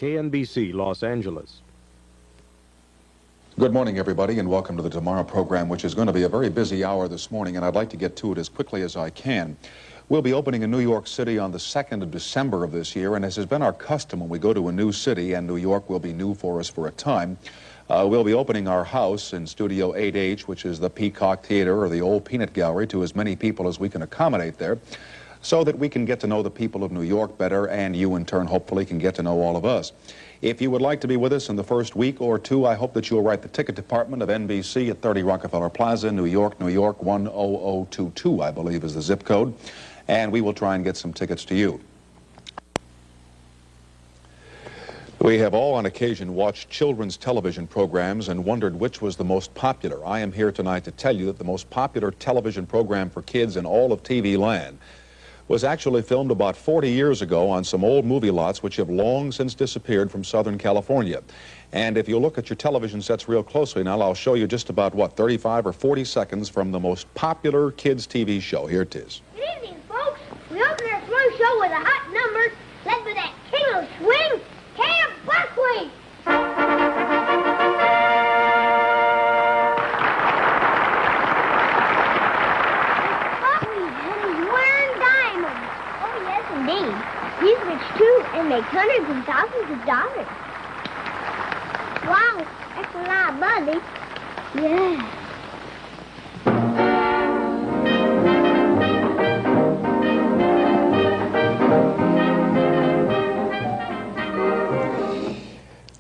KNBC, Los Angeles. Good morning, everybody, and welcome to the Tomorrow program, which is going to be a very busy hour this morning, and I'd like to get to it as quickly as I can. We'll be opening in New York City on the 2nd of December of this year, and as has been our custom when we go to a new city, and New York will be new for us for a time, we'll be opening our house in Studio 8H, which is the Peacock Theater or the old Peanut Gallery, to as many people as we can accommodate there, so that we can get to know the people of New York better, and you in turn hopefully can get to know all of us. If you would like to be with us in the first week or two, I hope that you'll write the ticket department of NBC at 30 Rockefeller Plaza, New York, 10022, I believe is the zip code, and we will try and get some tickets to you. We have all on occasion watched children's television programs and wondered which was the most popular. I am here tonight to tell you that the most popular television program for kids in all of TV land was actually filmed about 40 years ago on some old movie lots which have long since disappeared from Southern California. And if you look at your television sets real closely now, I'll show you just about, 35 or 40 seconds from the most popular kids' TV show. Here it is. Good evening, folks. We open our swing show with a hot number led by that king of swing, Camp Buckwheat. He's rich too and makes hundreds and thousands of dollars. Wow, that's a lot of money. Yeah.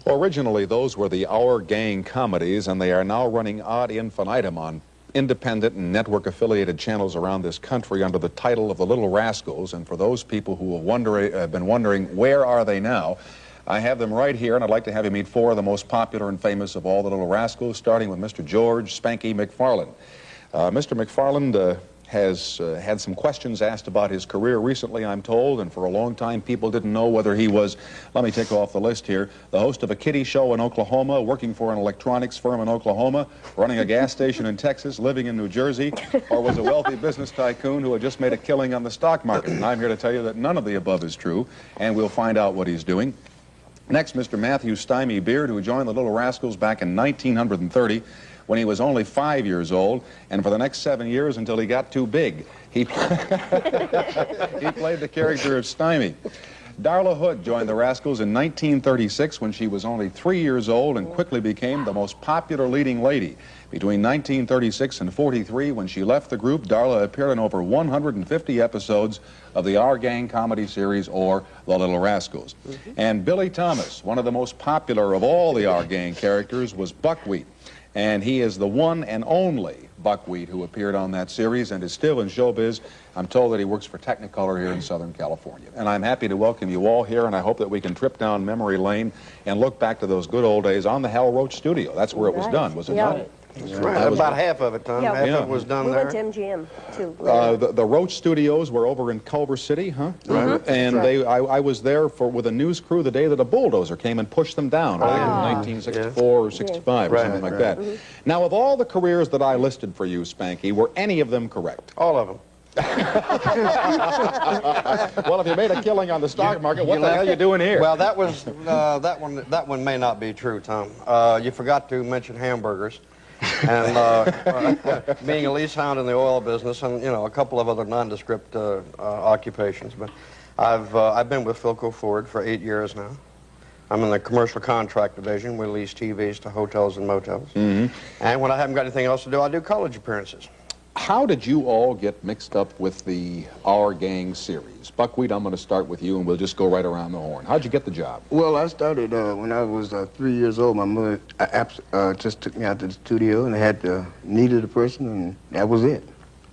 Originally, those were the Our Gang comedies, and they are now running ad infinitum on independent and network-affiliated channels around this country under the title of The Little Rascals. And for those people who have been wondering where are they now, I have them right here, and I'd like to have you meet four of the most popular and famous of all the Little Rascals, starting with Mr. George Spanky McFaland. Mr. McFaland has had some questions asked about his career recently, I'm told, and for a long time people didn't know whether he was, let me take off the list here, the host of a kiddie show in Oklahoma, working for an electronics firm in Oklahoma, running a gas station in Texas, living in New Jersey, or was a wealthy business tycoon who had just made a killing on the stock market. And I'm here to tell you that none of the above is true, and we'll find out what he's doing. Next, Mr. Matthew Stymie Beard, who joined the Little Rascals back in 1930, when he was only 5 years old, and for the next 7 years until he got too big. He played the character of Stymie. Darla Hood joined the Rascals in 1936 when she was only 3 years old and quickly became the most popular leading lady. Between 1936 and 43, when she left the group, Darla appeared in over 150 episodes of the Our Gang comedy series, or The Little Rascals. And Billie Thomas, one of the most popular of all the Our Gang characters, was Buckwheat. And he is the one and only Buckwheat who appeared on that series and is still in showbiz. I'm told that he works for Technicolor here in Southern California. And I'm happy to welcome you all here, and I hope that we can trip down memory lane and look back to those good old days on the Hal Roach studio. That's where it was done, was it not? That's right. About half of it, Tom. Yeah. Half of it was done there. We went to MGM, too. The Roach Studios were over in Culver City, huh? Right. And I was there with a news crew the day that a bulldozer came and pushed them down, I think in 1964 or 65 or something like that. Now, of all the careers that I listed for you, Spanky, were any of them correct? All of them. Well, if you made a killing on the stock market, what the hell are you doing here? Well, that was that one may not be true, Tom. You forgot to mention hamburgers. And being a lease hound in the oil business, and a couple of other nondescript occupations. But I've been with Philco Ford for 8 years now. I'm in the commercial contract division. We lease TVs to hotels and motels. And when I haven't got anything else to do, I do college appearances. How did you all get mixed up with the Our Gang series? Buckwheat, I'm going to start with you, and we'll just go right around the horn. How'd you get the job? Well, I started when I was 3 years old. My mother just took me out to the studio, and I needed a person, and that was it.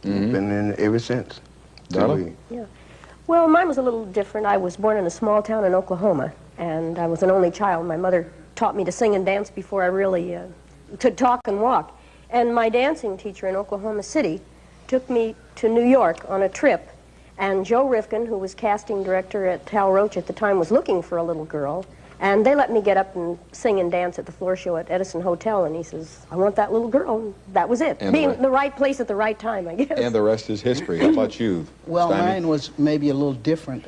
I've been in ever since. Darla? Yeah. Well, mine was a little different. I was born in a small town in Oklahoma, and I was an only child. My mother taught me to sing and dance before I really could talk and walk. And my dancing teacher in Oklahoma City took me to New York on a trip. And Joe Rifkin, who was casting director at Hal Roach at the time, was looking for a little girl. And they let me get up and sing and dance at the floor show at Edison Hotel. And he says, I want that little girl. And that was it. And being the right place at the right time, I guess. And the rest is history. How about you? Well, Stymie? mine was maybe a little different.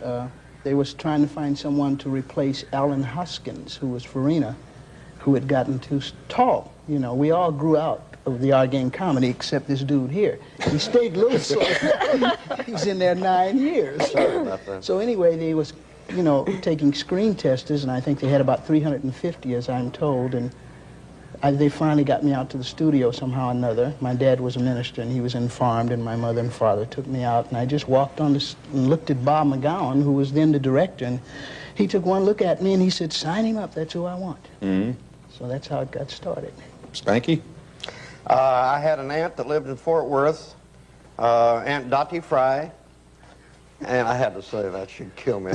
they was trying to find someone to replace Alan Hoskins, who was Farina, who had gotten too tall. You know, we all grew out of the Our Gang comedy except this dude here. He stayed loose, so he's in there 9 years. Sorry about that. So anyway, they was, you know, taking screen testers, and I think they had about 350, as I'm told, and they finally got me out to the studio somehow or another. My dad was a minister, and he was informed, and my mother and father took me out, and I just walked on and looked at Bob McGowan, who was then the director, and he took one look at me, and he said, "Sign him up, that's who I want." Mm-hmm. So that's how it got started. Spanky? I had an aunt that lived in Fort Worth, Aunt Dottie Fry, and I had to say that, she'd kill me.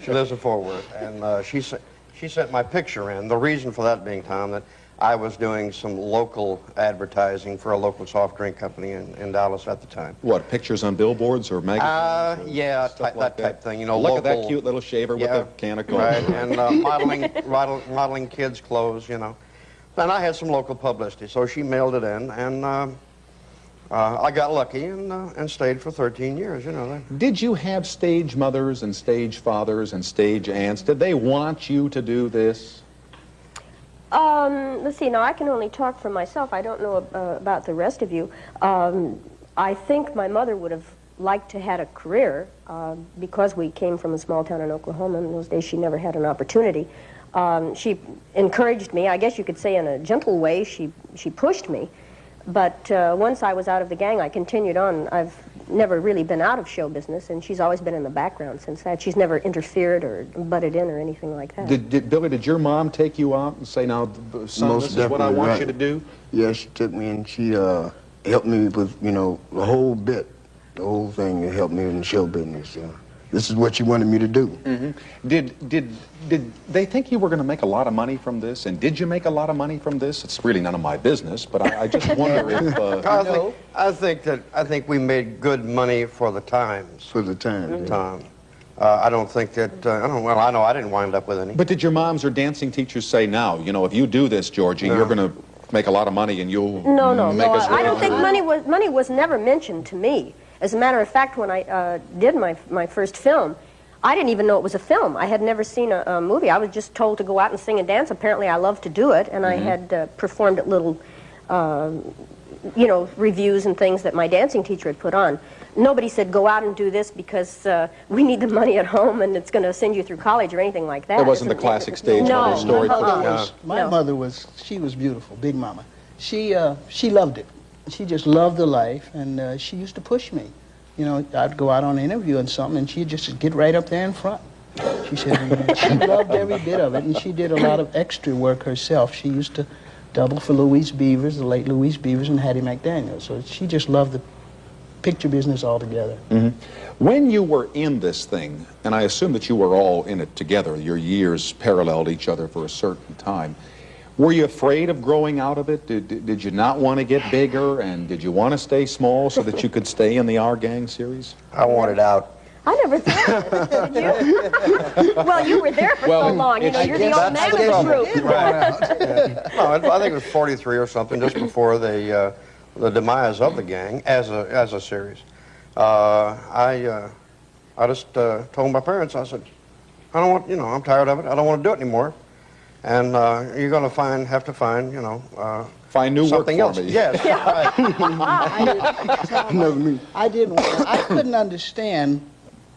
She lives in Fort Worth, and she sent my picture in. The reason for that being, Tom, that I was doing some local advertising for a local soft drink company in Dallas at the time. What, pictures on billboards or magazines? Yeah, Stuff that type thing, you know, Look local. at that cute little shaver with a can of Coke. Right, and modeling kids' clothes, you know. And I had some local publicity, so she mailed it in, and I got lucky and stayed for 13 years, you know. Did you have stage mothers and stage fathers and stage aunts? Did they want you to do this? Let's see, now I can only talk for myself. I don't know about the rest of you. I think my mother would have liked to had a career because we came from a small town in Oklahoma. In those days, she never had an opportunity. She encouraged me, I guess you could say in a gentle way, she pushed me. But once I was out of the gang, I continued on. I've never really been out of show business, and she's always been in the background since that. She's never interfered or butted in or anything like that. Billie, did your mom take you out and say, "Now, son, Most this is what I definitely, want right. you to do"? Yeah, she took me and she helped me with, you know, the whole bit, the whole thing that helped me in the show business. This is what she wanted me to do. Mm-hmm. Did they think you were going to make a lot of money from this? And did you make a lot of money from this? It's really none of my business, but I just wonder if... I think we made good money for the times. For the time. Tom. I don't think that, I know I didn't wind up with any. But did your moms or dancing teachers say, "Now, you know, if you do this, Georgie, you're going to make a lot of money and you'll make us..." I don't think money was never mentioned to me. As a matter of fact, when I did my first film, I didn't even know it was a film. I had never seen a movie. I was just told to go out and sing and dance. Apparently, I loved to do it, and I had performed at little, you know, reviews and things that my dancing teacher had put on. Nobody said, "Go out and do this because we need the money at home and it's going to send you through college," or anything like that. It wasn't the classic stage mother story. My mother was, she was beautiful, Big Mama. She loved it. She just loved the life, and she used to push me. You know, I'd go out on an interview and something, and she'd just get right up there in front. She said she loved every bit of it, and she did a lot of extra work herself. She used to double for Louise Beavers, the late Louise Beavers, and Hattie McDaniel. So she just loved the picture business altogether. When you were in this thing, and I assume that you were all in it together, your years paralleled each other for a certain time, were you afraid of growing out of it? Did you not want to get bigger, and did you want to stay small so that you could stay in the Our Gang series? I wanted out. I never thought of it, did you? Well, you were there for so long. You know, you're the old man of the group. Right. No, I think it was 43 or something, just before the demise of the gang as a series. I just told my parents, I said, I don't want, you know, I'm tired of it. I don't want to do it anymore. And you're going to have to find, you know, find new something work for else. me. Yes. I couldn't understand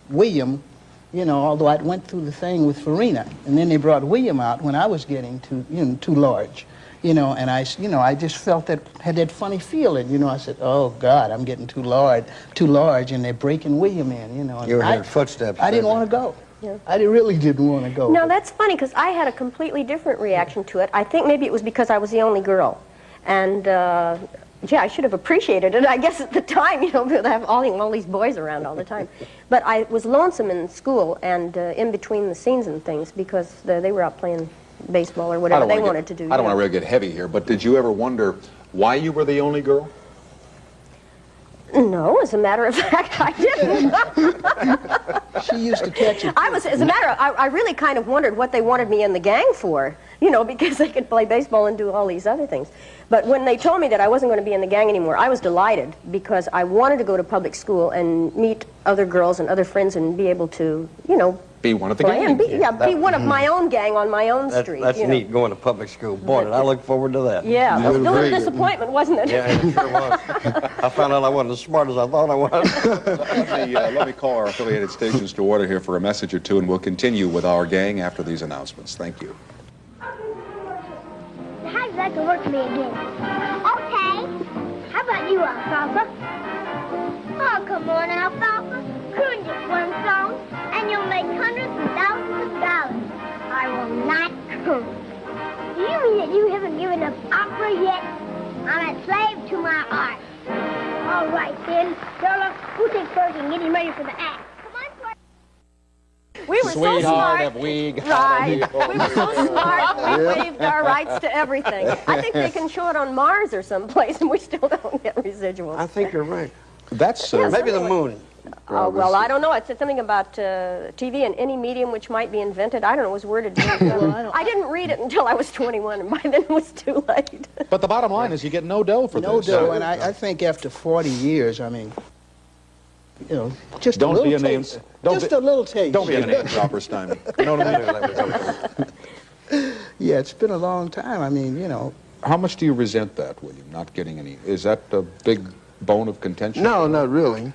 William, you know, although I went through the thing with Farina, and then they brought William out when I was getting too large, you know, and I just felt had that funny feeling, you know. I said, "Oh God, I'm getting too large, and they're breaking William in, you know." And You were hearing footsteps. I didn't want to go. Yeah. I really didn't want to go. No, that's funny, because I had a completely different reaction to it. I think maybe it was because I was the only girl. And, yeah, I should have appreciated it, I guess, at the time, you know, to have all these boys around all the time. But I was lonesome in school and in between the scenes and things, because they were out playing baseball or whatever they wanted to do. I don't want to really get heavy here, but did you ever wonder why you were the only girl? No, as a matter of fact, I didn't. She used to catch it. I really kind of wondered what they wanted me in the gang for, you know, because they could play baseball and do all these other things. But when they told me that I wasn't going to be in the gang anymore, I was delighted because I wanted to go to public school and meet other girls and other friends and be able to, you know, Be one of the play and gang. be one of my own gang on my own street. That's you know. neat, going to public school. Boy, did I look forward to that. Yeah, it was a little disappointment, wasn't it? Yeah, it sure was. I found out I wasn't as smart as I thought I was. Let me call our affiliated stations to order here for a message or two, and we'll continue with our gang after these announcements. Thank you. How'd you like to work for me again? Okay. How about you, Alfalfa? Oh, come on, Alfalfa. Croon just one song, and you'll make hundreds and thousands of dollars. I will not croon. Do you mean that you haven't given up opera yet? I'm a slave to my art. All right, then. Darla, who takes first and get him ready for the act? Come on, Twerk. We were so smart. have we got Right. We were so smart, we waived our rights to everything. I think they can show it on Mars or someplace, and we still don't get residuals. I think you're right. That's Maybe the moon. Well, I don't know. It's something about TV and any medium which might be invented. I don't know. It was worded. I didn't read it until I was 21, and by then it was too late. But the bottom line is you get no dough for No this. dough, and I think after 40 years, I mean, you know, just Don't a be little a name- taste. don't Just be- a little taste. Don't be a name dropper, Stymie. You know what I mean? Yeah, it's been a long time. I mean, you know. How much do you resent that, William, not getting any? Is that a big bone of contention? No, not really.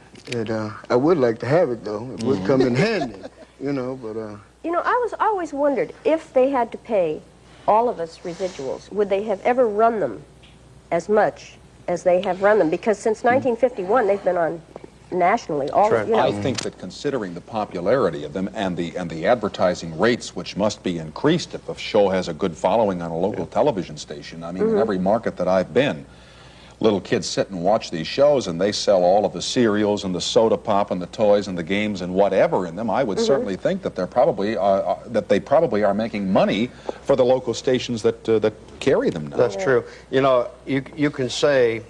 I would like to have it, though. It would come in handy, you know, but... You know, I always wondered if they had to pay all of us residuals, would they have ever run them as much as they have run them? Because since 1951, they've been on nationally. You know. I think that considering the popularity of them and the advertising rates, which must be increased if a show has a good following on a local television station. I mean, in every market that I've been, little kids sit and watch these shows, and they sell all of the cereals and the soda pop and the toys and the games and whatever in them. I would certainly think that they probably are making money for the local stations that carry them now. That's true. You know, you can say,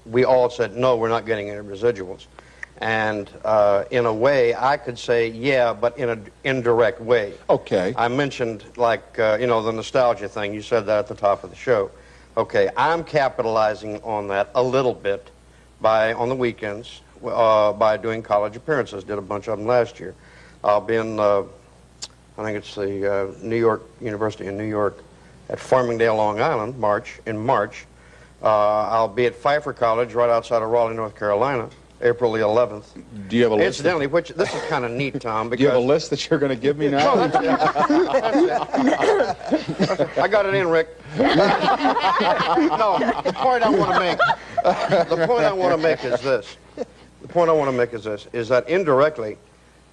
we all said, no, we're not getting any residuals. And in a way, I could say, yeah, but in an indirect way. Okay. I mentioned, like, you know, the nostalgia thing. You said that at the top of the show. Okay, I'm capitalizing on that a little bit on the weekends, by doing college appearances. Did a bunch of them last year. I'll be in, I think it's the New York University in New York at Farmingdale, Long Island, in March. I'll be at Pfeiffer College right outside of Raleigh, North Carolina, April the 11th. Do you have a list? Incidentally, this is kind of neat, Tom, because... Do you have a list that you're going to give me now? No, I got it in, Rick. No, the point I want to make is this. The point I want to make is this, is that indirectly,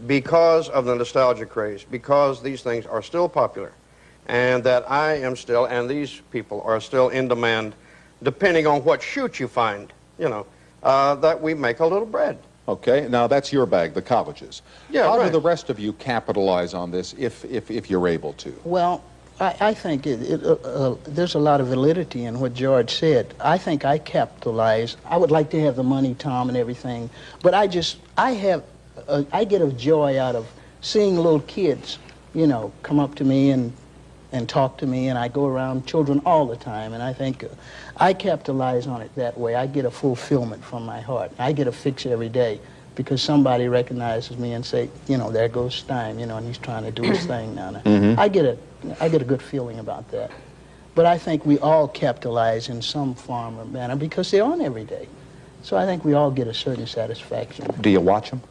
because of the nostalgia craze, because these things are still popular, and that I am still, and these people are still in demand, depending on what shoot you find, you know, that we make a little bread. Okay, now that's your bag, the colleges. Yeah, How right. do the rest of you capitalize on this if you're able to? Well, I think there's a lot of validity in what George said. I think I capitalize. I would like to have the money, Tom, and everything, but I get a joy out of seeing little kids, you know, come up to me and talk to me, and I go around children all the time, and I think I capitalize on it that way. I get a fulfillment from my heart. I get a fix every day because somebody recognizes me and say, you know, there goes Stymie, you know, and he's trying to do his thing now. I get a good feeling about that. But I think we all capitalize in some form or manner because they're on every day. So I think we all get a certain satisfaction. Do you watch them?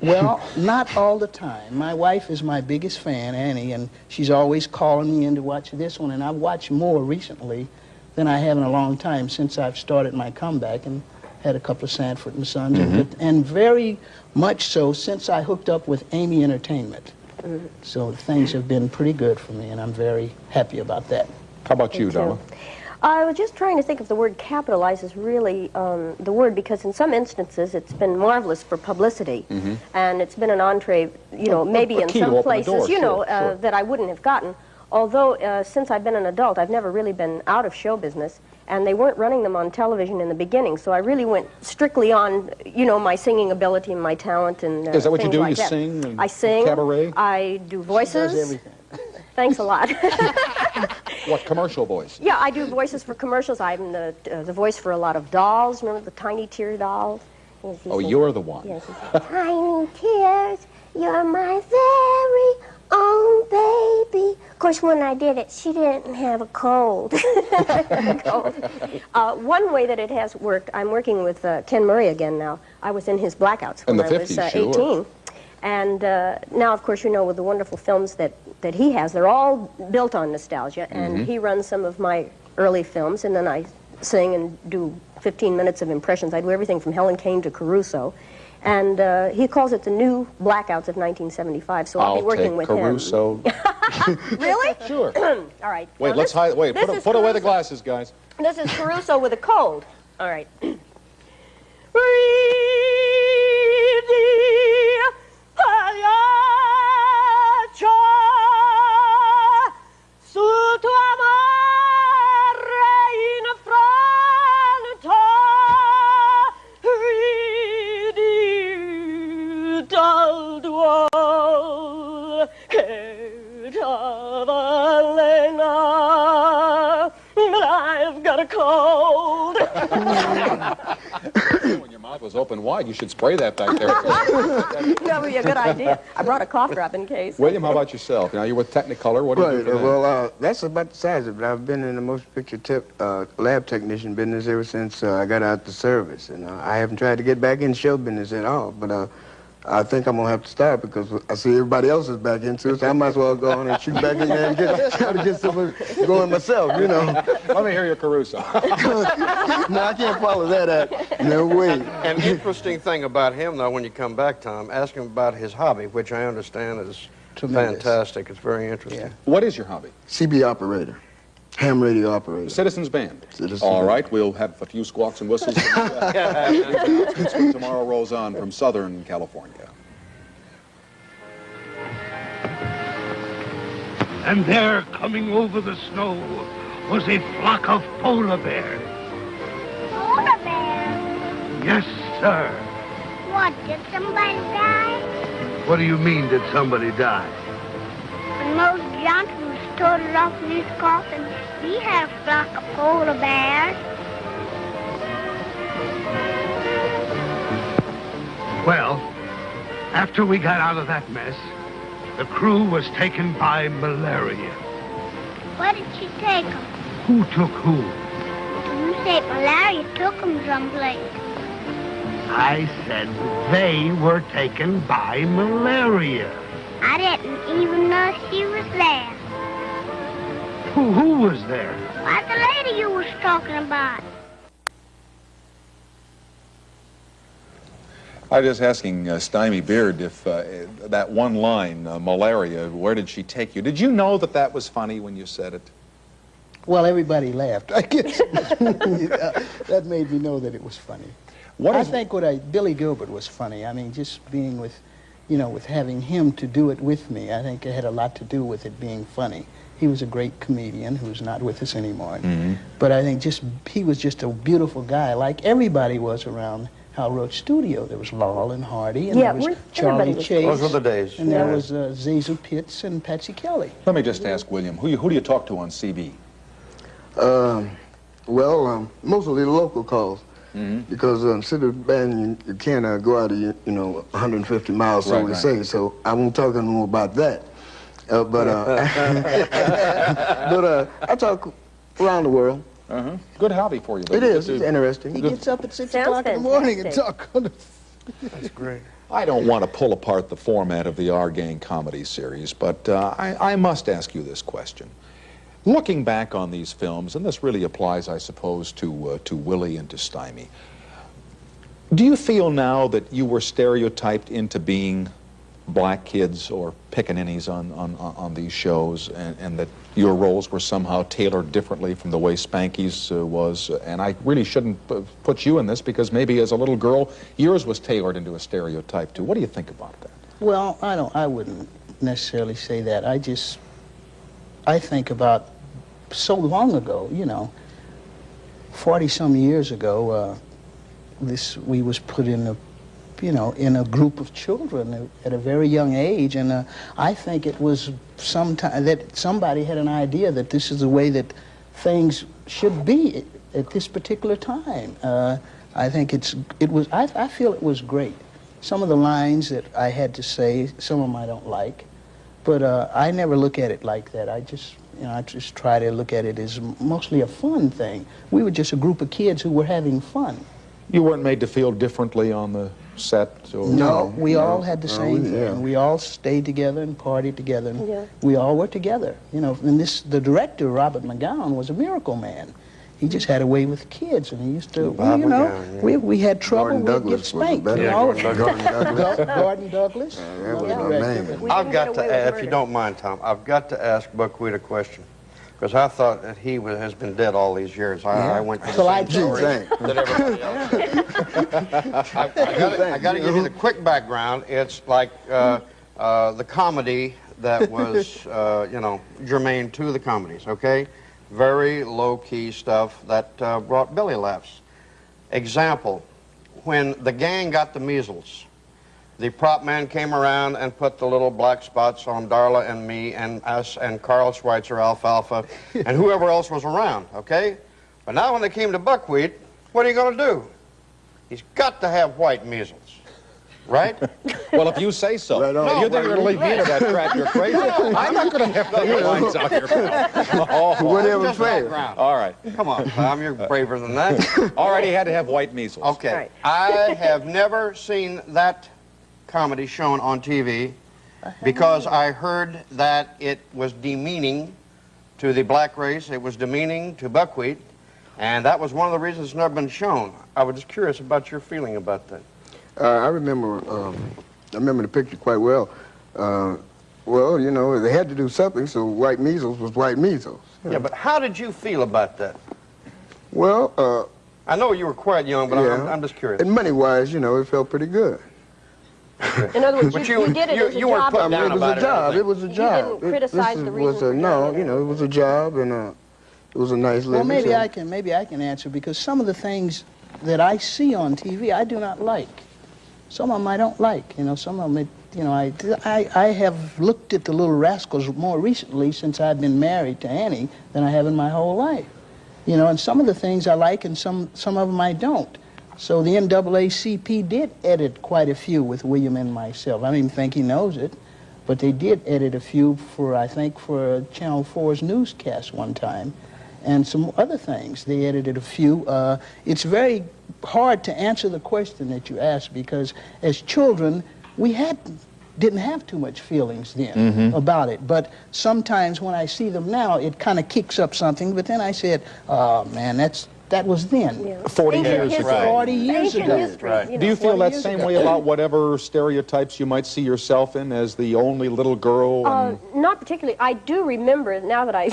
Well, not all the time. My wife is my biggest fan, Annie, and she's always calling me in to watch this one, and I've watched more recently than I have in a long time since I've started my comeback and had a couple of Sanford and Sons, and very much so since I hooked up with Amy Entertainment. So things have been pretty good for me, and I'm very happy about that. How about you, Darla? I was just trying to think if the word capitalize is really the word, because in some instances it's been marvelous for publicity, and it's been an entree, you know, maybe in some places, you know, that I wouldn't have gotten. Although since I've been an adult, I've never really been out of show business, and they weren't running them on television in the beginning, so I really went strictly on, you know, my singing ability and my talent and Is that what you do? like You that. sing? And I sing. Cabaret? I do voices. She does everything. Thanks a lot. What commercial voice? Yeah, I do voices for commercials. I'm the voice for a lot of dolls. Remember the tiny tear dolls? Yes, Oh, you're the one. Yes. Tiny tears, you're my very own baby. Of course, when I did it, she didn't have a cold. One way that it has worked, I'm working with Ken Murray again now. I was in his Blackouts In when the I was 50s, 18. sure. And now, of course, you know, with the wonderful films that he has, they're all built on nostalgia. And he runs some of my early films, and then I sing and do 15 minutes of impressions. I do everything from Helen Kane to Caruso. And he calls it the new Blackouts of 1975, so I'll be working with Caruso. him. Really? Sure. All right. Wait, Now let's this- hide. Wait, this put is away the Caruso. glasses, guys. This is Caruso with a cold. All right. I've got a cold. When your mouth was open wide, you should spray that back there. That would be a good idea. I brought a cough drop in case. William, how about yourself? Now, you're with Technicolor. What do you do Right. for them? Well, that's about the size of it. I've been in the motion picture lab technician business ever since I got out the service, and I haven't tried to get back in show business at all. But I think I'm gonna have to start because I see everybody else is back into it, so I might as well go on and shoot back in there and try to get something going myself, you know. Let me hear your Caruso. No, I can't follow that up. No way. An interesting thing about him, though, when you come back, Tom, ask him about his hobby, which I understand is Tremendous. fantastic. It's very interesting. Yeah. What is your hobby? CB operator, ham radio operator. Citizens Band. Citizens All Band. right, we'll have a few squawks and whistles when tomorrow rolls on from Southern California. And there, coming over the snow, was a flock of polar bears. Polar bear. Yes, sir. What, did somebody die? What do you mean, did somebody die? When Mose Johnson started off in his coffin, he had a flock of polar bears. Well, after we got out of that mess, the crew was taken by malaria. Where did she take them? Who took who? You said malaria took them someplace. I said they were taken by malaria. I didn't even know she was there. Who was there? Why, the lady you was talking about. I was just asking Stymie Beard if that one line, malaria, where did she take you? Did you know that that was funny when you said it? Well, everybody laughed. I guess that made me know that it was funny. I think Billy Gilbert was funny. I mean, just being with, you know, with having him to do it with me, I think it had a lot to do with it being funny. He was a great comedian who's not with us anymore. But I think he was just a beautiful guy, like everybody was around Hal Roach Studio. There was Laurel and Hardy, and Yeah, there was everybody Charlie was- Chase. Those were the days. And there was Zazu Pitts and Patsy Kelly. Let me just ask William, who do you talk to on CB? Mostly local calls. Because instead of band, you can't go out of, 150 miles, so we say. So I won't talk anymore about that. But I talk around the world. Good hobby for you. It is. It's interesting. He gets up at 6 Sounds o'clock in the morning and fantastic. talk on the... That's great. I don't want to pull apart the format of the Our Gang comedy series, but I must ask you this question. Looking back on these films, and this really applies, I suppose, to Willie and to Stymie, do you feel now that you were stereotyped into being black kids or pickaninnies on these shows, and that your roles were somehow tailored differently from the way Spanky's was? And I really shouldn't put you in this, because maybe as a little girl, yours was tailored into a stereotype too. What do you think about that? Well, I wouldn't necessarily say that. I think about so long ago, 40-some years ago, we was put in a, in a group of children at a very young age, and I think it was sometime that somebody had an idea that this is the way that things should be at this particular time. I think I feel it was great. Some of the lines that I had to say, some of them I don't like, but I never look at it like that. I just try to look at it as mostly a fun thing. We were just a group of kids who were having fun. You weren't made to feel differently on the set? Or No, we all had the same thing. We all stayed together and partied together, and we all were together. And the director, Robert McGowan, was a miracle man. He just had a way with kids, and he used to, we had trouble, we'd get spanked. Gordon Douglas. I've got to ask, if you don't mind, Tom, I've got to ask Buckwheat a question. Because I thought that he has been dead all these years. I went to the same story that everybody else did. I got to give you the quick background. It's like the comedy that was, germane to the comedies, okay? Very low-key stuff that brought Billie laughs. Example, when the gang got the measles, the prop man came around and put the little black spots on Darla and me and us and Carl Schweitzer, Alfalfa, and whoever else was around, okay? But now when they came to Buckwheat, what are you going to do? He's got to have white measles, right? Well, if you say so. Right on. If you think you're going to leave me to that track, you're crazy. I'm not going to have the lines out here. Whatever fair. All right. Come on, Tom, you're braver than that. All right, he had to have white measles. Okay. Right. I have never seen that comedy shown on TV because I heard that it was demeaning to the black race, it was demeaning to Buckwheat, and that was one of the reasons it's never been shown. I was just curious about your feeling about that. I remember the picture quite well. Well, they had to do something, so white measles was white measles. Yeah, but how did you feel about that? Well, I know you were quite young, but I'm just curious. And money-wise, it felt pretty good. In other words, you did it as a job. It was a job. It was a job. You didn't criticize the reason for doing it. It was a job, and it was a nice living. Well, maybe I can answer, because some of the things that I see on TV I do not like. Some of them I don't like. Some of them, I have looked at the Little Rascals more recently since I've been married to Annie than I have in my whole life. And some of the things I like, and some of them I don't. So the NAACP did edit quite a few with William and myself. I don't even think he knows it, but they did edit a few I think for Channel 4's newscast one time, and some other things. They edited a few. It's very hard to answer the question that you asked, because as children, we didn't have too much feelings then about it. But sometimes when I see them now, it kind of kicks up something, but then I said, oh man, that was then. Yeah. 40 years ago. 40 years ago. Right. Do you feel that same way about whatever stereotypes you might see yourself in as the only little girl? Not particularly. I do remember, now that I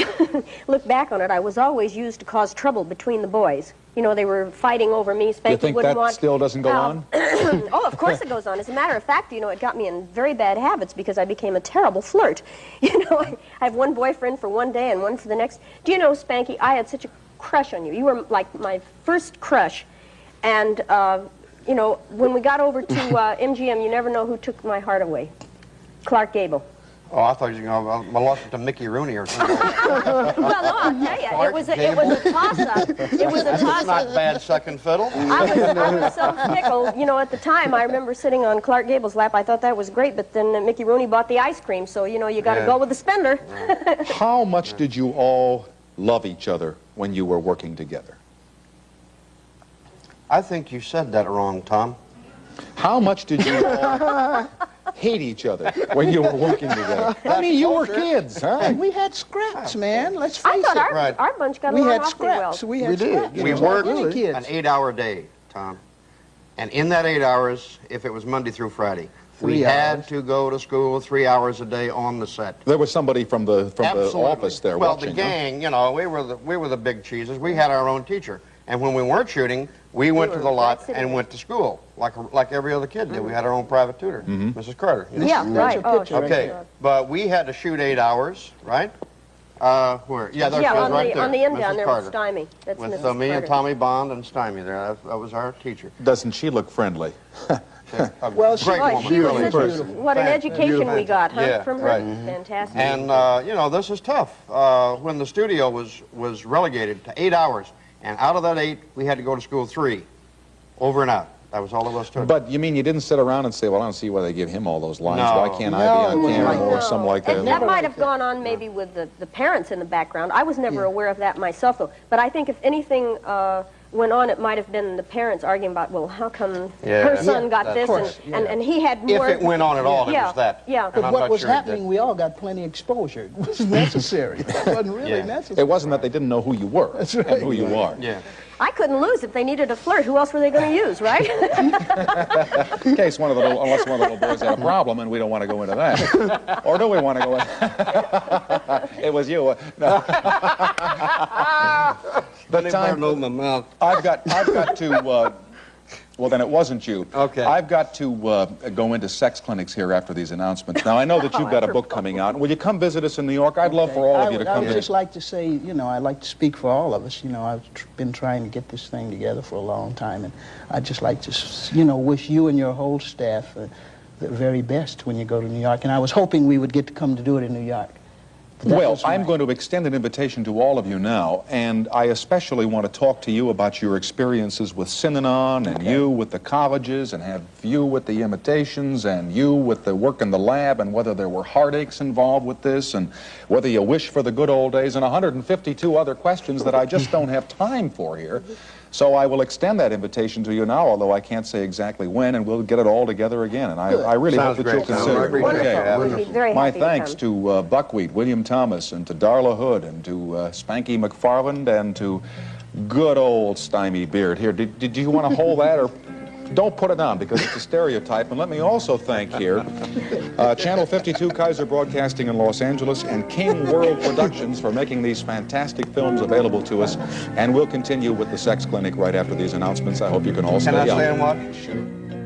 look back on it, I was always used to cause trouble between the boys. They were fighting over me. Spanky you think wouldn't that still doesn't go on? Oh, of course it goes on. As a matter of fact, it got me in very bad habits because I became a terrible flirt. I have one boyfriend for one day and one for the next. Do you know, Spanky, I had such a crush on you. You were like my first crush. And, when we got over to MGM, you never know who took my heart away. Clark Gable. Oh, I thought you were going to lost it to Mickey Rooney or something. Well, no, I'll tell you, it was a toss-up. It was a toss-up. It's not bad second fiddle. I was so fickle. At the time, I remember sitting on Clark Gable's lap. I thought that was great, but then Mickey Rooney bought the ice cream, so, you got to go with the spender. How much did you all love each other when you were working together? I think you said that wrong, Tom. How much did you all hate each other when you were working together? I mean, you were kids, huh? We had scraps, man. Let's face it. I thought our bunch got along awfully well. We had scraps. We worked an 8-hour day, Tom. And in that 8 hours, if it was Monday through Friday, we had to go to school 3 hours a day on the set. There was somebody from the office there watching. Well, the gang, we were the big cheeses. We had our own teacher. And when we weren't shooting, we went to the lot and went to school, like every other kid did. We had our own private tutor, Mrs. Carter. Yeah, right. Okay, but we had to shoot 8 hours, right? Where? Yeah, there Yeah, she is on right the there. on the end Mrs. down there Carter. with Stymie. That's With Mrs. me and Carter. Tommy Bond and Stymie there. That was our teacher. Doesn't she look friendly? Well, she- Great Boy, woman, she was really. such a- what an education we got, huh, Yeah, from her? right. Fantastic. And, you know, this is tough. When the studio was relegated to 8 hours, and out of that 8, we had to go to school 3, over and out. That was all of us took. But you mean you didn't sit around and say, well, I don't see why they give him all those lines. No. Why can't I be No, on it wasn't camera like or that. something like And that? that might have gone on maybe with the parents in the background. I was never aware of that myself, though. But I think if anything went on, it might have been the parents arguing about, well, how come her son got this, course, and he had if more... it went on at all, it Yeah, was that. yeah. And But I'm what not was sure it did. happening, we all got plenty exposure. It was necessary. It wasn't really Yeah. necessary. It wasn't that they didn't know who you were That's right. and who you are. Yeah. I couldn't lose if they needed a flirt. Who else were they going to use, right? In case unless one of the little boys had a problem, and we don't want to go into that. Or do we want to go in? It was you. No. The time, Open my mouth. I've got to, well, then it wasn't you. Okay. I've got to go into sex clinics here after these announcements. Now, I know that you've got a book coming out. Will you come visit us in New York? I'd love for all of you to I come would here. just like to say, you know, I'd like to speak for all of us. You know, I've been trying to get this thing together for a long time, and I'd just like to, you know, wish you and your whole staff the very best when you go to New York. And I was hoping we would get to come to do it in New York. Well, I'm going to extend an invitation to all of you now, and I especially want to talk to you about your experiences with Synanon, and you with the colleges, and have you with the imitations, and you with the work in the lab, and whether there were heartaches involved with this, and whether you wish for the good old days, and 152 other questions that I just don't have time for here. So I will extend that invitation to you now, although I can't say exactly when, and we'll get it all together again. And I really Sounds hope that you'll great, Tom. consider I it. appreciate Okay. that. We'd be very My happy to thanks come. to Buckwheat, William Thomas, and to Darla Hood, and to Spanky McFaland, and to good old Stymie Beard. Here, did you want to hold that, or don't put it on because it's a stereotype? And let me also thank here Channel 52 Kaiser Broadcasting in Los Angeles and King World Productions for making these fantastic films available to us. And we'll continue with the sex clinic right after these announcements. I hope you can all stay Can I on. stay and watch? Sure.